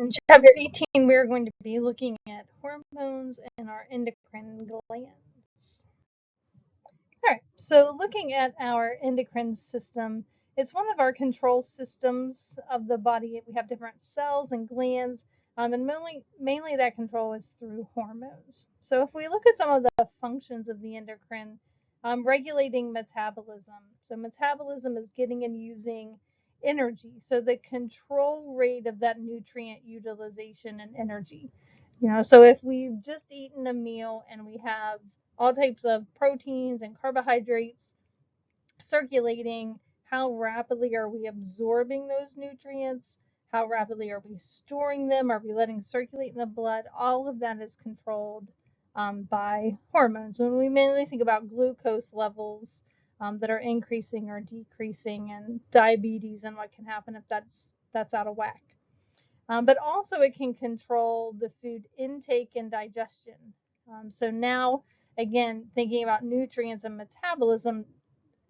In chapter 18, we're going to be looking at hormones and our endocrine glands. All right, so looking at our endocrine system, it's one of our control systems of the body. We have different cells and glands, and mainly that control is through hormones. So if we look at some of the functions of the endocrine, regulating metabolism. So metabolism is getting and using energy. So the control rate of that nutrient utilization and energy. So if we've just eaten a meal and we have all types of proteins and carbohydrates circulating, how rapidly are we absorbing those nutrients? How rapidly are we storing them? Are we letting circulate in the blood? All of that is controlled by hormones. When we mainly think about glucose levels that are increasing or decreasing, and diabetes and what can happen if that's out of whack. But also it can control the food intake and digestion. So now, again, thinking about nutrients and metabolism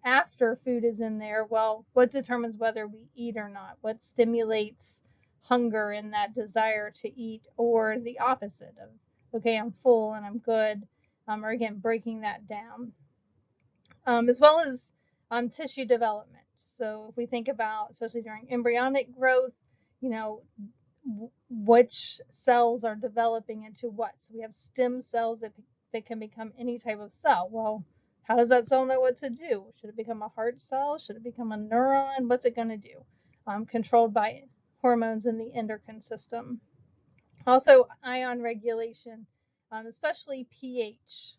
after food is in there, well, what determines whether we eat or not? What stimulates hunger and that desire to eat, or the opposite of, okay, I'm full and I'm good, or again, breaking that down. As well as tissue development. So if we think about, especially during embryonic growth, you know, which cells are developing into what. So we have stem cells that can become any type of cell. Well, how does that cell know what to do? Should it become a heart cell? Should it become a neuron? What's it going to do? Controlled by hormones in the endocrine system. Also, ion regulation, especially pH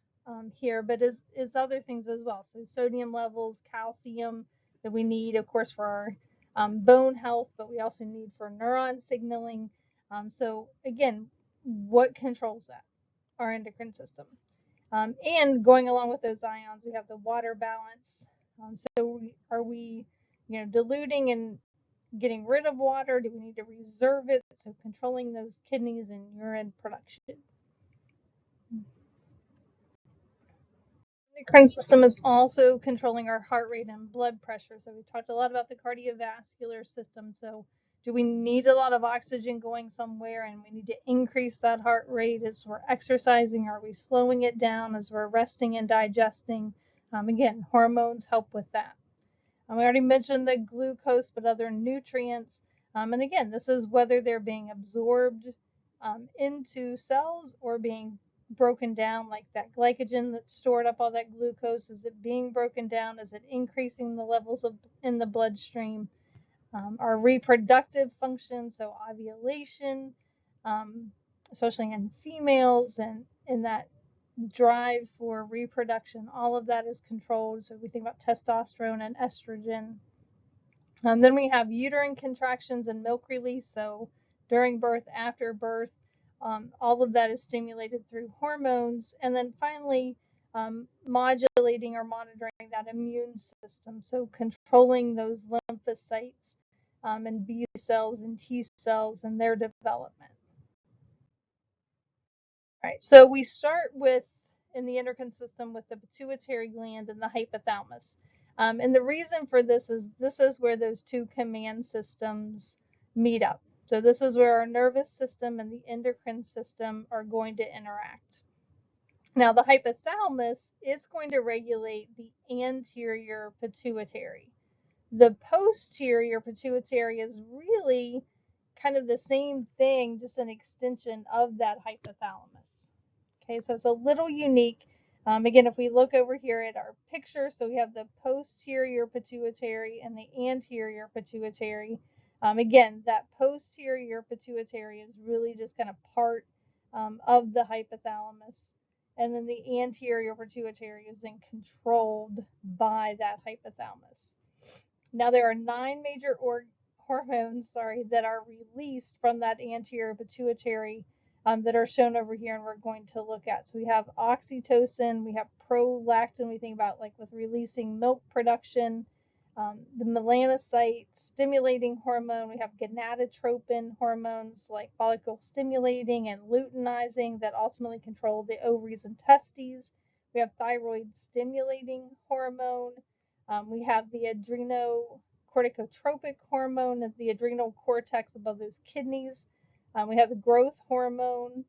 here, but is other things as well. So sodium levels, calcium that we need, of course, for our bone health, but we also need for neuron signaling. So again, what controls that? Our endocrine system. And going along with those ions, we have the water balance. So are we, diluting and getting rid of water? Do we need to reserve it? So controlling those kidneys and urine production. The endocrine system is also controlling our heart rate and blood pressure. So we've talked a lot about the cardiovascular system. So do we need a lot of oxygen going somewhere, and we need to increase that heart rate as we're exercising? Are we slowing it down as we're resting and digesting? Again, hormones help with that. We already mentioned the glucose, but other nutrients. And again, this is whether they're being absorbed into cells or being broken down, like that glycogen that stored up all that glucose. Is it being broken down? Is it increasing the levels in the bloodstream? Our reproductive function, so ovulation, especially in females, and in that drive for reproduction, all of that is controlled. So we think about testosterone and estrogen. Then we have uterine contractions and milk release. So during birth, after birth, all of that is stimulated through hormones. And then finally, modulating or monitoring that immune system. So controlling those lymphocytes and B cells and T cells and their development. All right, so we start with, in the endocrine system, with the pituitary gland and the hypothalamus. And the reason for this is where those two command systems meet up. So this is where our nervous system and the endocrine system are going to interact. Now, the hypothalamus is going to regulate the anterior pituitary. The posterior pituitary is really kind of the same thing, just an extension of that hypothalamus. Okay, so it's a little unique. Again, if we look over here at our picture, so we have the posterior pituitary and the anterior pituitary. Again, that posterior pituitary is really just kind of part of the hypothalamus. And then the anterior pituitary is then controlled by that hypothalamus. Now, there are 9 major hormones, that are released from that anterior pituitary that are shown over here, and we're going to look at. So we have oxytocin, we have prolactin, we think about like with releasing milk production, the melanocyte stimulating hormone, we have gonadotropin hormones like follicle stimulating and luteinizing that ultimately control the ovaries and testes. We have thyroid stimulating hormone. We have the adrenocorticotropic hormone at the adrenal cortex above those kidneys. We have the growth hormone.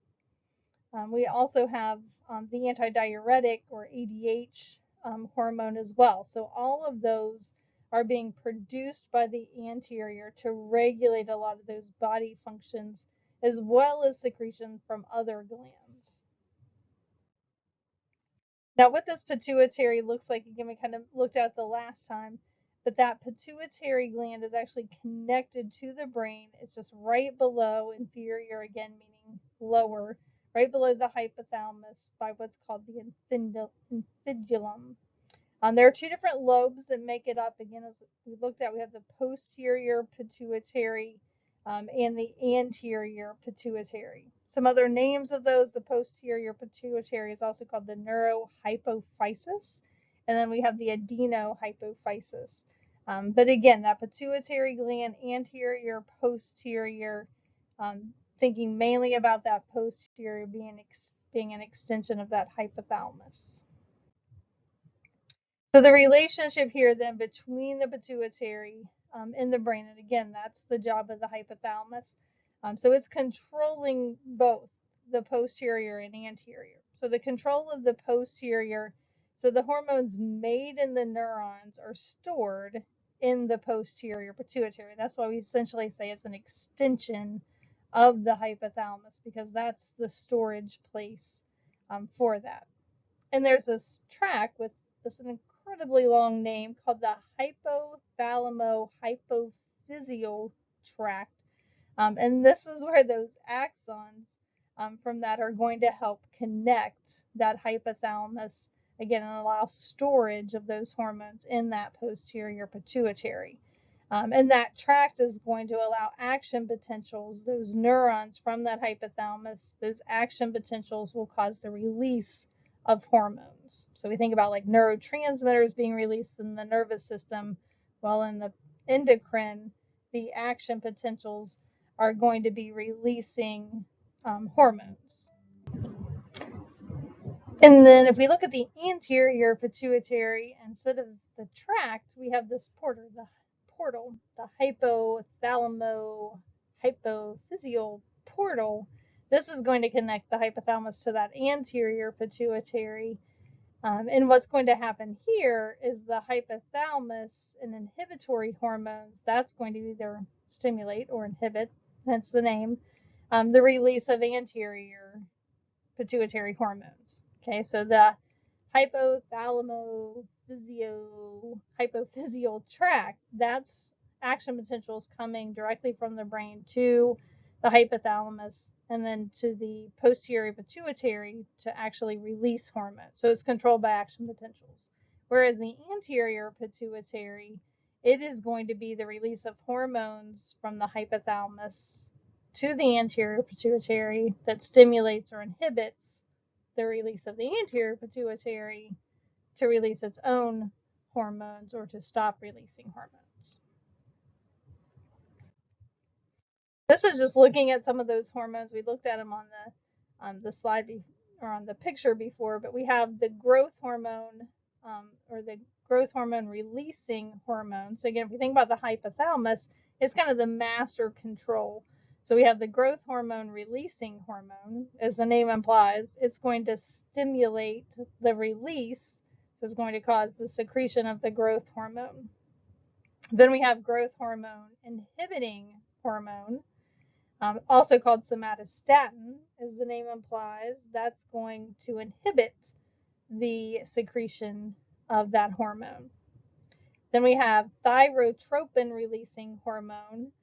We also have the antidiuretic or ADH hormone as well. So all of those are being produced by the anterior to regulate a lot of those body functions, as well as secretion from other glands. Now, what this pituitary looks like, again, we kind of looked at the last time, but that pituitary gland is actually connected to the brain. It's just right below, inferior again, meaning lower, right below the hypothalamus by what's called the infundibulum. There are two different lobes that make it up. Again, as we looked at, we have the posterior pituitary and the anterior pituitary. Some other names of those: the posterior pituitary is also called the neurohypophysis, and then we have the adenohypophysis. But again, that pituitary gland, anterior, posterior, thinking mainly about that posterior being an extension of that hypothalamus. So the relationship here then between the pituitary and the brain, and again, that's the job of the hypothalamus. So it's controlling both the posterior and anterior. So the control of the posterior, so the hormones made in the neurons are stored in the posterior pituitary. That's why we essentially say it's an extension of the hypothalamus, because that's the storage place for that. And there's this tract with this incredibly long name called the hypothalamo-hypophyseal tract. And this is where those axons from that are going to help connect that hypothalamus again and allow storage of those hormones in that posterior pituitary. And that tract is going to allow action potentials, those neurons from that hypothalamus, those action potentials will cause the release of hormones. So we think about like neurotransmitters being released in the nervous system, while in the endocrine, the action potentials are going to be releasing hormones. And then if we look at the anterior pituitary, instead of the tract, we have this portal, the hypothalamo-hypophyseal portal. This is going to connect the hypothalamus to that anterior pituitary. And what's going to happen here is the hypothalamus and inhibitory hormones, that's going to either stimulate or inhibit, hence the name, the release of anterior pituitary hormones. Okay, so the hypophyseal tract, that's action potentials coming directly from the brain to the hypothalamus and then to the posterior pituitary to actually release hormones. So it's controlled by action potentials. Whereas the anterior pituitary, it is going to be the release of hormones from the hypothalamus to the anterior pituitary that stimulates or inhibits the release of the anterior pituitary to release its own hormones or to stop releasing hormones. This is just looking at some of those hormones. We looked at them on the slide or on the picture before, but we have the growth hormone or the growth hormone releasing hormone. So again, if we think about the hypothalamus, it's kind of the master control. So we have the growth hormone releasing hormone, as the name implies. It's going to stimulate the release, so it's going to cause the secretion of the growth hormone. Then we have growth hormone inhibiting hormone, also called somatostatin, as the name implies. That's going to inhibit the secretion of that hormone. Then we have thyrotropin releasing hormone,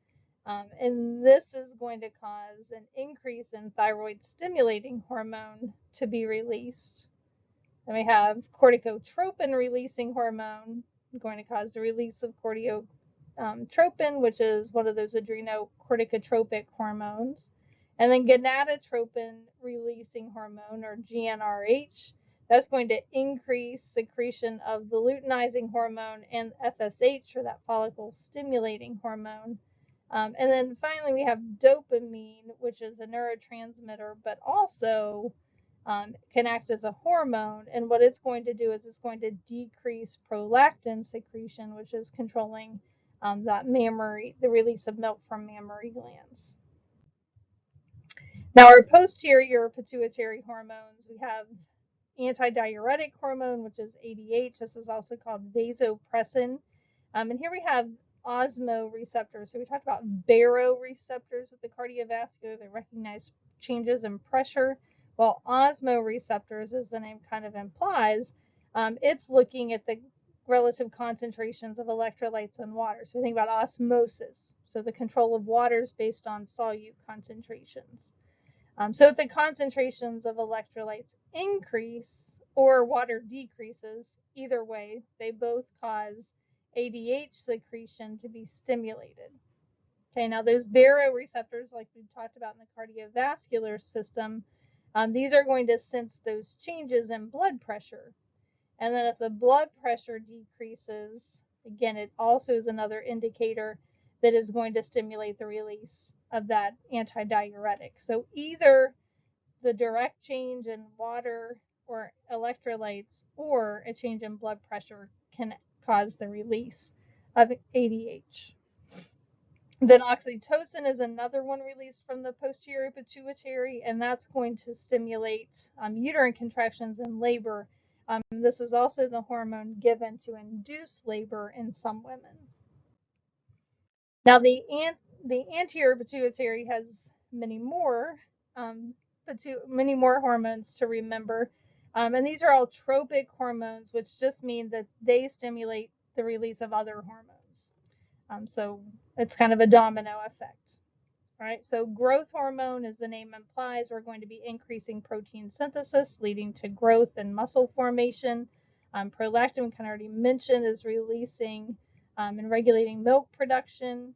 and this is going to cause an increase in thyroid stimulating hormone to be released. Then we have corticotropin releasing hormone, going to cause the release of corticotropin, which is one of those adrenocorticotropic hormones. And then gonadotropin releasing hormone, or GnRH, that's going to increase secretion of the luteinizing hormone and FSH, or that follicle stimulating hormone. And then finally we have dopamine, which is a neurotransmitter, but also can act as a hormone. And what it's going to do is it's going to decrease prolactin secretion, which is controlling the release of milk from mammary glands. Now, our posterior pituitary hormones, we have antidiuretic hormone, which is ADH. This is also called vasopressin. And here we have osmoreceptors. So we talked about baroreceptors with the cardiovascular that recognize changes in pressure. Well, osmoreceptors, as the name kind of implies, it's looking at the relative concentrations of electrolytes in water. So we think about osmosis. So the control of water is based on solute concentrations. So if the concentrations of electrolytes increase or water decreases, either way, they both cause ADH secretion to be stimulated. Okay, now those baroreceptors, like we talked about in the cardiovascular system, these are going to sense those changes in blood pressure. And then if the blood pressure decreases, again, it also is another indicator that is going to stimulate the release of that antidiuretic. So either the direct change in water or electrolytes or a change in blood pressure can cause the release of ADH. Then oxytocin is another one released from the posterior pituitary, and that's going to stimulate uterine contractions in labor. This is also the hormone given to induce labor in some women. Now, the anterior pituitary has many more hormones to remember, and these are all tropic hormones, which just mean that they stimulate the release of other hormones. So it's kind of a domino effect. All right, so growth hormone, as the name implies, we're going to be increasing protein synthesis, leading to growth and muscle formation. Prolactin, we kind of already mentioned, is releasing and regulating milk production.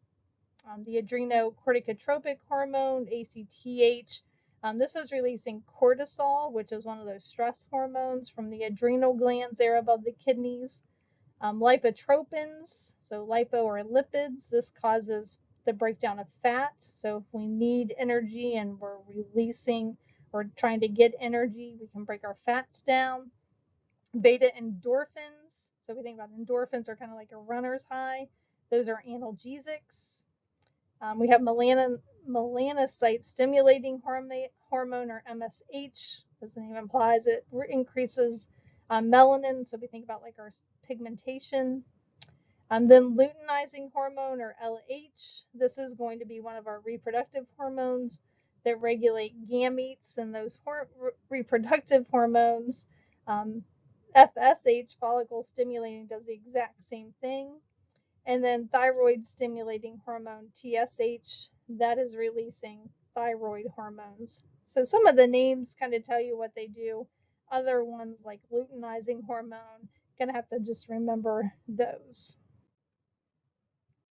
The adrenocorticotropic hormone, ACTH. This is releasing cortisol, which is one of those stress hormones from the adrenal glands there above the kidneys. Lipotropins, so lipo or lipids, this causes the breakdown of fat. So if we need energy and we're releasing or trying to get energy, we can break our fats down. Beta endorphins, so we think about endorphins are kind of like a runner's high. Those are analgesics. We have melanocyte stimulating hormone, or MSH, as the name implies. It increases melanin, so we think about like our pigmentation. Then luteinizing hormone, or LH. This is going to be one of our reproductive hormones that regulate gametes, and those reproductive hormones. FSH, follicle stimulating, does the exact same thing. And then thyroid stimulating hormone, TSH, that is releasing thyroid hormones. So some of the names kind of tell you what they do. Other ones like luteinizing hormone, gonna have to just remember those.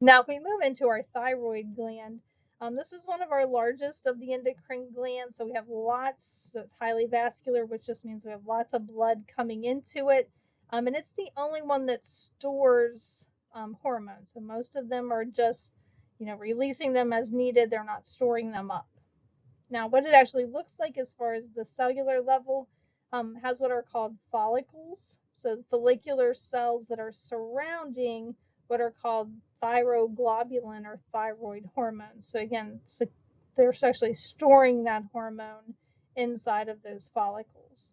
Now, if we move into our thyroid gland, this is one of our largest of the endocrine glands. So we have lots, so it's highly vascular, which just means we have lots of blood coming into it. And it's the only one that stores hormones. So most of them are just, releasing them as needed. They're not storing them up. Now, what it actually looks like as far as the cellular level has what are called follicles. So follicular cells that are surrounding what are called thyroglobulin or thyroid hormones. So again, they're actually storing that hormone inside of those follicles.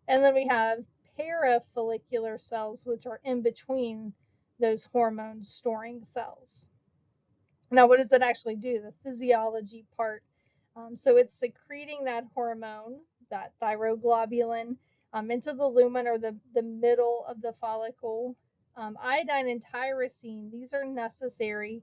And then we have parafollicular cells, which are in between those hormone storing cells. Now, what does it actually do? The physiology part. So it's secreting that hormone, that thyroglobulin, into the lumen, or the middle of the follicle. Iodine and tyrosine, these are necessary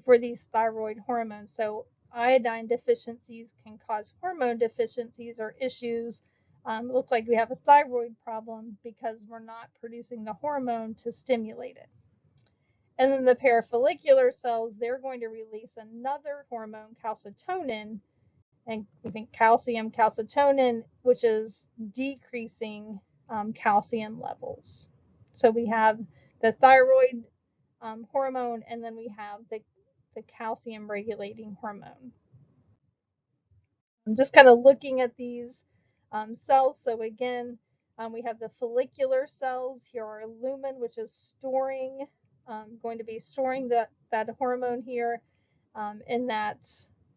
for these thyroid hormones. So iodine deficiencies can cause hormone deficiencies or issues. Look like we have a thyroid problem because we're not producing the hormone to stimulate it. And then the parafollicular cells, they're going to release another hormone, calcitonin, and we think calcitonin, which is decreasing calcium levels. So we have the thyroid hormone, and then we have the calcium regulating hormone. I'm just kind of looking at these cells. So again, we have the follicular cells. Here are lumen, which is going to be storing that hormone here in that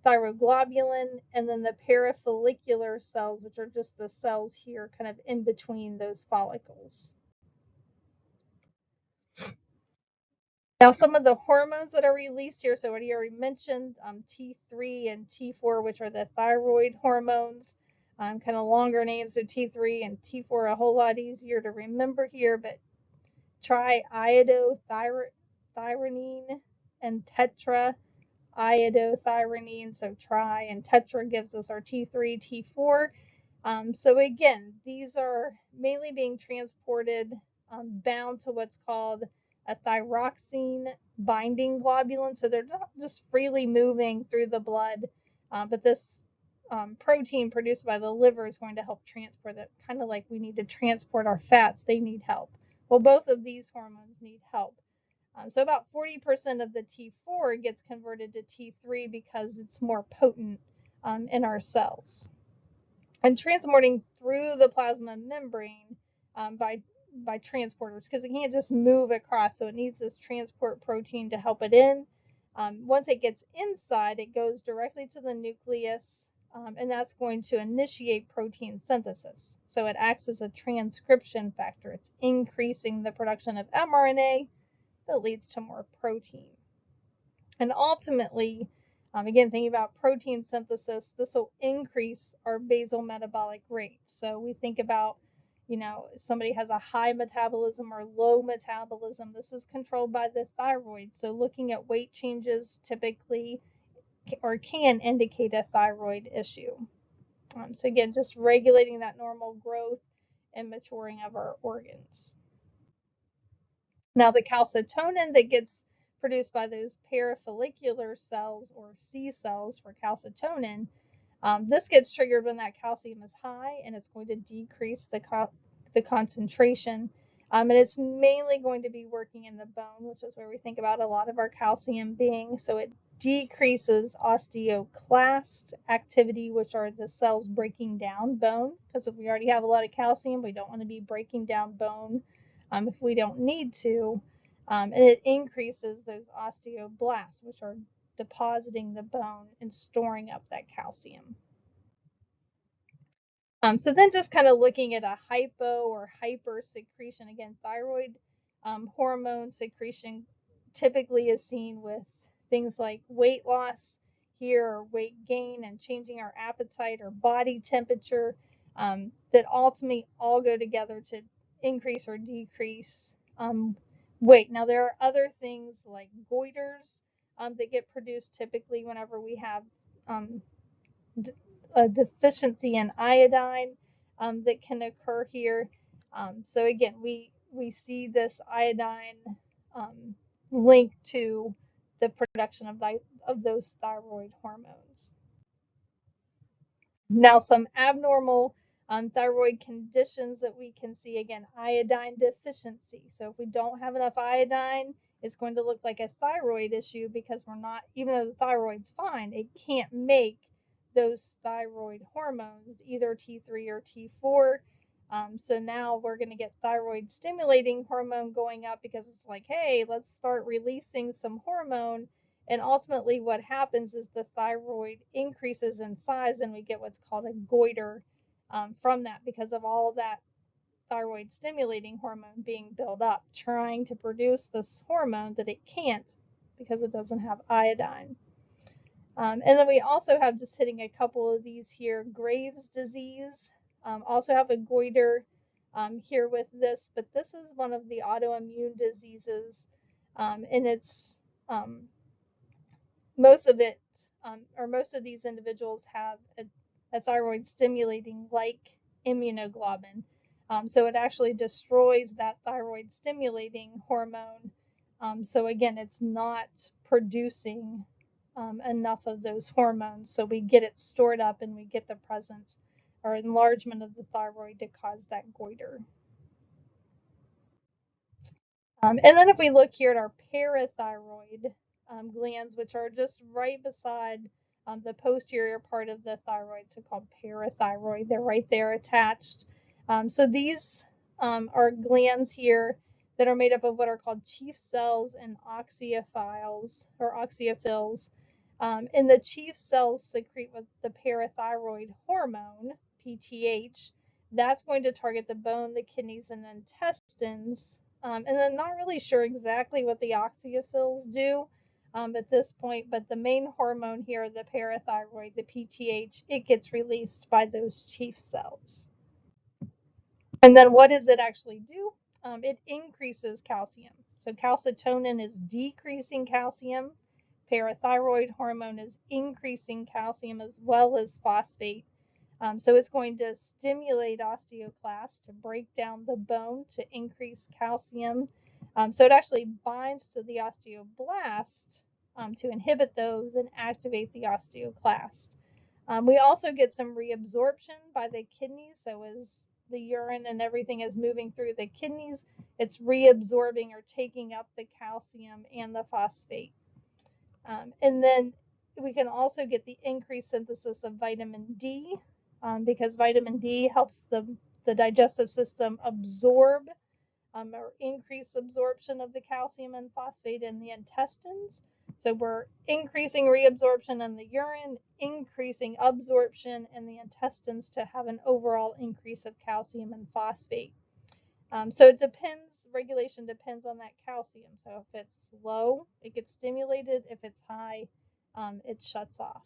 thyroglobulin, and then the parafollicular cells, which are just the cells here kind of in between those follicles. Now, some of the hormones that are released here, so what you already mentioned, T3 and T4, which are the thyroid hormones, kind of longer names, so T3 and T4 a whole lot easier to remember here, but triiodothyronine and tetraiodothyronine, so tri and tetra gives us our T3, T4. So again, these are mainly being transported bound to what's called a thyroxine binding globulin. So they're not just freely moving through the blood, but this protein produced by the liver is going to help transport it, kind of like we need to transport our fats, they need help. Well, both of these hormones need help. So about 40% of the T4 gets converted to T3 because it's more potent in our cells. And transporting through the plasma membrane by transporters, because it can't just move across, so it needs this transport protein to help it in. Once it gets inside, it goes directly to the nucleus, and that's going to initiate protein synthesis. So it acts as a transcription factor. It's increasing the production of mRNA that leads to more protein. And ultimately, again, thinking about protein synthesis, this will increase our basal metabolic rate. So we think about, if somebody has a high metabolism or low metabolism, this is controlled by the thyroid. So looking at weight changes typically or can indicate a thyroid issue. So again, just regulating that normal growth and maturing of our organs. Now, the calcitonin that gets produced by those parafollicular cells, or C cells for calcitonin, this gets triggered when that calcium is high, and it's going to decrease the concentration. And it's mainly going to be working in the bone, which is where we think about a lot of our calcium being. So it decreases osteoclast activity, which are the cells breaking down bone, because if we already have a lot of calcium, we don't want to be breaking down bone if we don't need to. And it increases those osteoblasts, which are depositing the bone and storing up that calcium. So then just kind of looking at a hypo or hyper secretion, again, thyroid hormone secretion typically is seen with things like weight loss here, or weight gain, and changing our appetite or body temperature, that ultimately all go together to increase or decrease weight. Now, there are other things like goiters that get produced typically whenever we have a deficiency in iodine that can occur here. So again, we see this iodine linked to the production of those thyroid hormones. Now, some abnormal thyroid conditions that we can see, again, iodine deficiency. So if we don't have enough iodine, it's going to look like a thyroid issue, because we're not, even though the thyroid's fine, it can't make those thyroid hormones, either T3 or T4. So now we're going to get thyroid stimulating hormone going up, because it's like, hey, let's start releasing some hormone. And ultimately what happens is the thyroid increases in size, and we get what's called a goiter from that, because of all of that thyroid stimulating hormone being built up, trying to produce this hormone that it can't because it doesn't have iodine. And then we also have, just hitting a couple of these here, Graves' disease. Also have a goiter here with this, but this is one of the autoimmune diseases, and it's most of these individuals have a thyroid stimulating like immunoglobulin. So it actually destroys that thyroid stimulating hormone. So again, it's not producing enough of those hormones. So we get it stored up, and we get the presence or enlargement of the thyroid to cause that goiter. And then if we look here at our parathyroid glands, which are just right beside the posterior part of the thyroid, so called parathyroid, they're right there attached. So these are glands here that are made up of what are called chief cells and oxyophiles or oxyophils. And the chief cells secrete what the parathyroid hormone, PTH. That's going to target the bone, the kidneys, and the intestines. And I'm not really sure exactly what the oxyphils do at this point, but the main hormone here, the parathyroid, the PTH, it gets released by those chief cells. And then what does it actually do? It increases calcium. So calcitonin is decreasing calcium. Parathyroid hormone is increasing calcium as well as phosphate. So it's going to stimulate osteoclasts to break down the bone to increase calcium. So it actually binds to the osteoblast to inhibit those and activate the osteoclast. We also get some reabsorption by the kidneys. So as the urine and everything is moving through the kidneys, it's reabsorbing or taking up the calcium and the phosphate. And then we can also get the increased synthesis of vitamin D because vitamin D helps the digestive system absorb or increase absorption of the calcium and phosphate in the intestines. So we're increasing reabsorption in the urine, increasing absorption in the intestines to have an overall increase of calcium and phosphate. So it depends, regulation depends on that calcium. So if it's low, it gets stimulated. If it's high, it shuts off.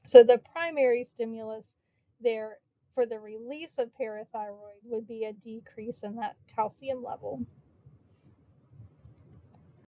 So the primary stimulus there for the release of parathyroid would be a decrease in that calcium level.